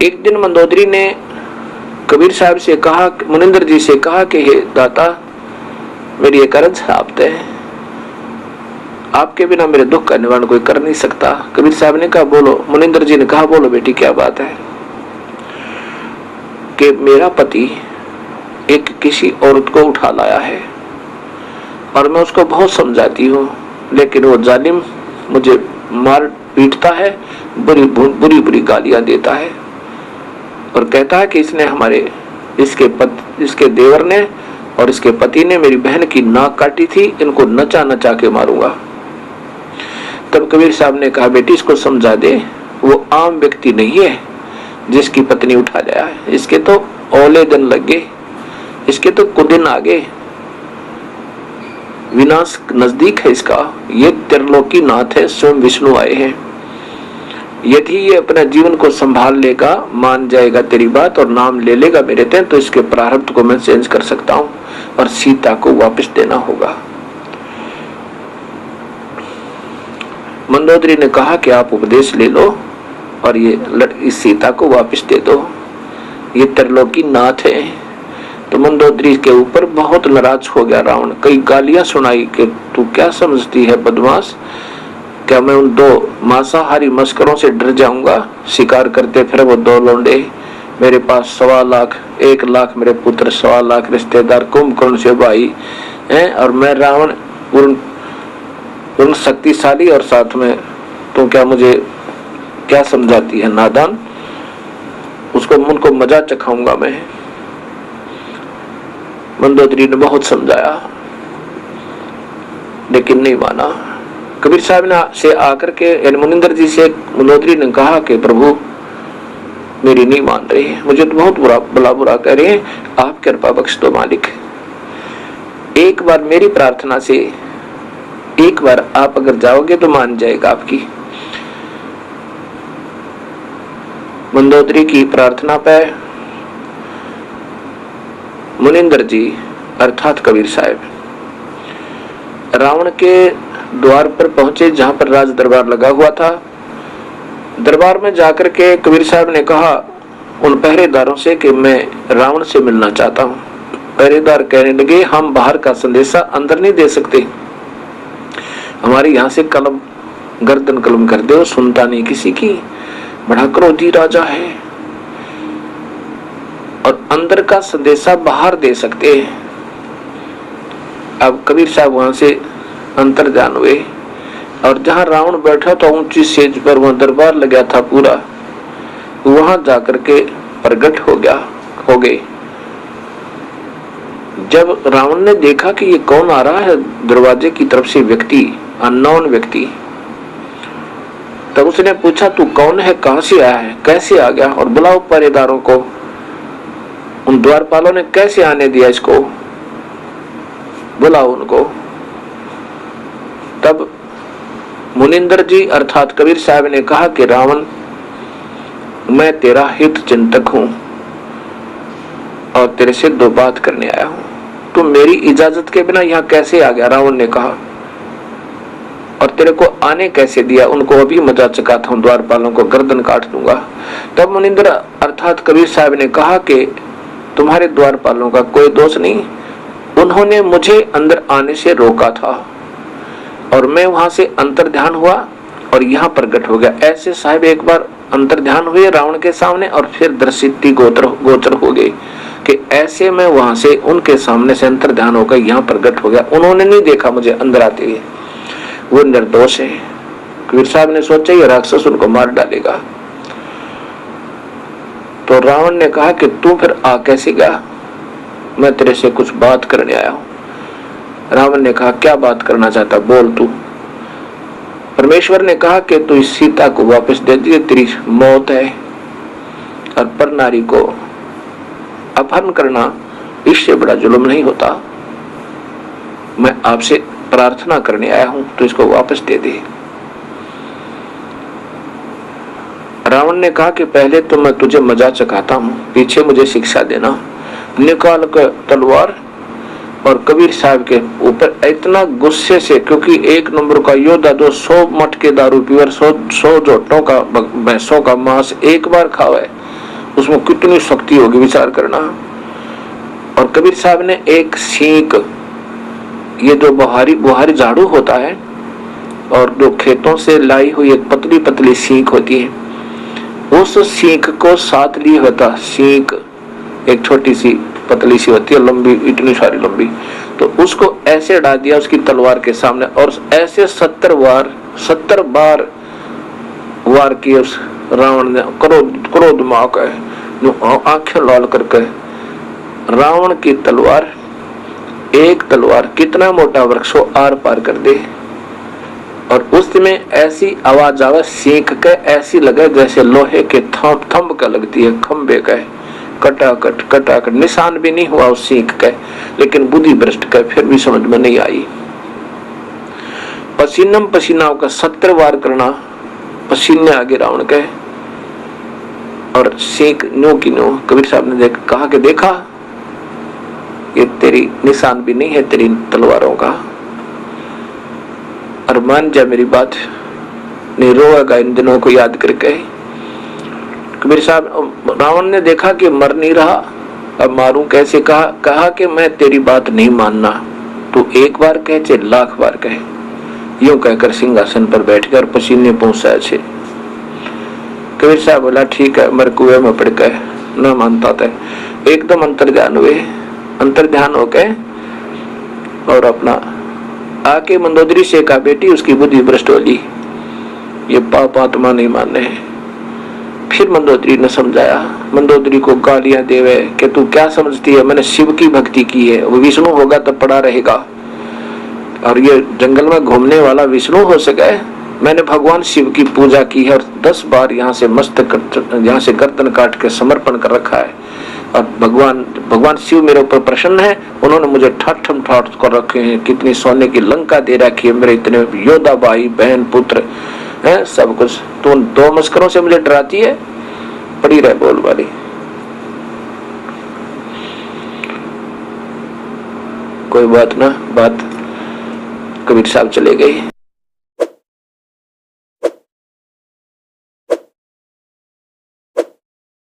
एक दिन मंदोदरी ने कबीर साहब से कहा, मुनिंदर जी से कहा कि हे दाता, मेरी एक अर्ज आपते है, आपके बिना मेरे दुख का निवारण कोई कर नहीं सकता। कबीर साहब ने कहा बोलो। मुनिंदर जी ने कहा बोलो बेटी क्या बात है। कि मेरा पति एक किसी औरत को उठा लाया है और मैं उसको बहुत समझाती हूँ, लेकिन वो जालिम मुझे मार पीटता है, बुरी बुरी गालियां देता है और कहता है कि इसके देवर ने और इसके पति ने मेरी बहन की नाक काटी थी, इनको नचा नचा के मारूंगा। तब कबीर साहब ने कहा बेटी इसको समझा दे, वो आम व्यक्ति नहीं है जिसकी पत्नी उठा लाया है, इसके तो औले दिन लग गए, इसके तो कुदिन आ गए, विनाश नजदीक है इसका। ये त्रिलोकी नाथ है, स्वयं विष्णु आए हैं। यदि ये अपना जीवन को संभाल लेगा, मान जाएगा तेरी बात और नाम ले लेगा मेरे तें, तो इसके प्रारब्ध को मैं चेंज कर सकता हूं और सीता को वापस देना होगा। मंदोदरी ने कहा कि आप उपदेश ले लो और इस सीता को वापस दे दो, ये त्रिलोकी नाथ है। तो मंदोदरी के ऊपर बहुत नाराज हो गया रावण, कई गालियां सुनाई कि तू क्या समझती है बदमाश, क्या मैं उन दो मांसाहारी मस्करों से डर जाऊंगा? शिकार करते फिर वो दो लौंडे, मेरे पास 1.25 लाख 1 लाख मेरे पुत्र, 1.25 लाख रिश्तेदार, कुंभकर्ण से भाई हैं, और मैं रावण पूर्ण शक्तिशाली, और साथ में तू क्या मुझे क्या समझाती है नादान? उनको मजा चखाऊंगा मैं। मंदोदरी ने बहुत समझाया लेकिन नहीं माना। कबीर साहब ने से आकर के मुनिंदर जी से मंदोदरी ने कहा कि प्रभु मेरी नहीं मान रही है, मुझे तो बहुत बुरा कह रहे हैं, आप कृपा बख्श दो मालिक। एक बार मेरी प्रार्थना से एक बार आप अगर जाओगे तो मान जाएगा आपकी। मंदोदरी की प्रार्थना पे मुनिंदर जी अर्थात कबीर साहब रावण के द्वार पर पहुंचे, जहां पर राज दरबार लगा हुआ था। दरबार में जाकर के कबीर साहब ने कहा उन पहरेदारों से कि मैं रावण से मिलना चाहता हूं। पहरेदार कहने लगे हम बाहर का संदेशा अंदर नहीं दे सकते, हमारे यहाँ से कलम गर्दन कलम कर दो, सुनता नहीं किसी की, बड़ा क्रोधी राजा है, और अंदर का संदेशा बाहर दे सकते हैं। अब कबीर साहब वहां से अंतर्ध्यान हुए और जहां रावण बैठा था ऊंची सेज पर, वहां दरबार लगा था पूरा, वहां जाकर के प्रकट हो गए। जब रावण ने देखा कि ये कौन आ रहा है दरवाजे की तरफ से व्यक्ति, अननोन व्यक्ति, तब उसने पूछा तू कौन है, कहां से आया है, कैसे आ गया, और बुलाओ पहरेदारों को। उन द्वारपालों ने कैसे आने दिया इसको, बुलाओ उनको। तब मुनिंदर जी अर्थात कबीर साहब ने कहा कि रावण मैं तेरा हित चिंतक हूं और तेरे से 2 बात करने आया हूं, तुम मेरी इजाजत के बिना यहाँ कैसे आ गया? रावण ने कहा, और तेरे को आने कैसे दिया? उनको अभी मजा चखाता हूं, द्वारपालों को गर्दन काट दूंगा। तब मुनिंदर अर्थात कबीर साहब ने कहा कि तुम्हारे द्वारपालों का कोई दोष नहीं, उन्होंने मुझे अंदर आने से रोका था और मैं वहां से अंतर्ध्यान हुआ और यहाँ प्रकट हो गया। ऐसे साहब एक बार अंतर्ध्यान हुए रावण के सामने और फिर दृष्टि गोचर हो गई कि ऐसे मैं वहां से उनके सामने से अंतर्ध्यान होकर यहाँ प्रकट हो गया। उन्होंने नहीं देखा मुझे अंदर आते हुए, वो निर्दोष है। कबीर साहब ने सोचा ये राक्षस उनको मार डालेगा। तो रावण ने कहा कि तू फिर आ कैसे गया? मैं तेरे से कुछ बात करने आया हूं। रावण ने कहा क्या बात करना चाहता, बोल तू। परमेश्वर ने कहा कि तू इस सीता को वापस दे दे, तेरी मौत है, और पर नारी को अपहरण करना इससे बड़ा जुल्म नहीं होता। मैं आपसे प्रार्थना करने आया हूं, तो इसको वापस दे दे। रावण ने कहा कि पहले तो मैं तुझे मजा चखाता हूं, पीछे मुझे शिक्षा देना। निकाल कर तलवार और कबीर साहब के ऊपर इतना गुस्से से, क्योंकि 1 नंबर का योद्धा जो 100 मटके दारू पीवर 100 जोटों का भैंसों का मांस एक बार खावे, उसमें कितनी शक्ति होगी, विचार करना। और कबीर साहब ने एक सीख, ये जो बुहारी झाड़ू होता है और जो खेतों से लाई हुई एक पतली पतली सीख होती है, उस सीख को साथ लिए होता। सीख एक छोटी सी पतली सी होती है, लंबी, इतनी सारी लंबी, तो उसको ऐसे डाल दिया उसकी तलवार के सामने और ऐसे 70 बार वार किए उस रावण ने। क्रोध में आकर जो आंखें लाल करके रावण की तलवार, एक तलवार कितना मोटा वृक्ष हो आर पार कर दे। और उस में ऐसी आवाज आवे, सीख के ऐसी लगे जैसे लोहे के थंब का लगती है, खंबे का, कटाकट कटाकट, निशान भी नहीं हुआ उस सीख के, लेकिन बुद्धि भ्रष्ट का फिर भी समझ में नहीं आई। पसीनम पसीना का 70 वार करना, पसीने आगे रावण के, और सीख न्यू की न्यू। कबीर साहब ने कहा कि देखा ये तेरी निशान भी नहीं है तेरी तलवारों का, और मान जा मेरी बात, नहीं रोएगा इन दिनों को याद करके। कबीर साहब, रावण ने देखा कि मर नहीं रहा, अब मारूं कैसे। कहा कि मैं तेरी बात नहीं मानना, तू एक बार कह चाहे 1,00,000 बार कहे। यूं कहकर सिंहासन पर बैठ कर पसीने पहुंचा छे। कबीर साहब बोला ठीक है, मर कुएं में पड़ गए, न मानता था। एकदम अंतर्ध्यान हुए, अंतर्ध्यान होके और अपना आके मंदोदरी से कहा, बेटी उसकी बुद्धि भ्रष्ट होली, ये पाप आत्मा नहीं मानने हैं। फिर मंदोदरी ने समझाया, मंदोदरी को गालियां देवे कि तू क्या समझती है, मैंने शिव की भक्ति की है, वो विष्णु होगा तो पड़ा रहेगा, और ये जंगल में घूमने वाला विष्णु हो सके। मैंने भगवान शिव की पूजा की है और 10 बार यहाँ से गर्दन काट के समर्पण कर रखा है, और भगवान शिव मेरे ऊपर प्रसन्न है, उन्होंने मुझे ठाठ कर रखे हैं, कितनी सोने की लंका दे रखी है, मेरे इतने योद्धा भाई बहन पुत्र है, सब कुछ। तो उन 2 मस्करों से मुझे डराती है, पड़ी रहे बोल वाली। कोई बात ना, बात कबीर साहब चले गए।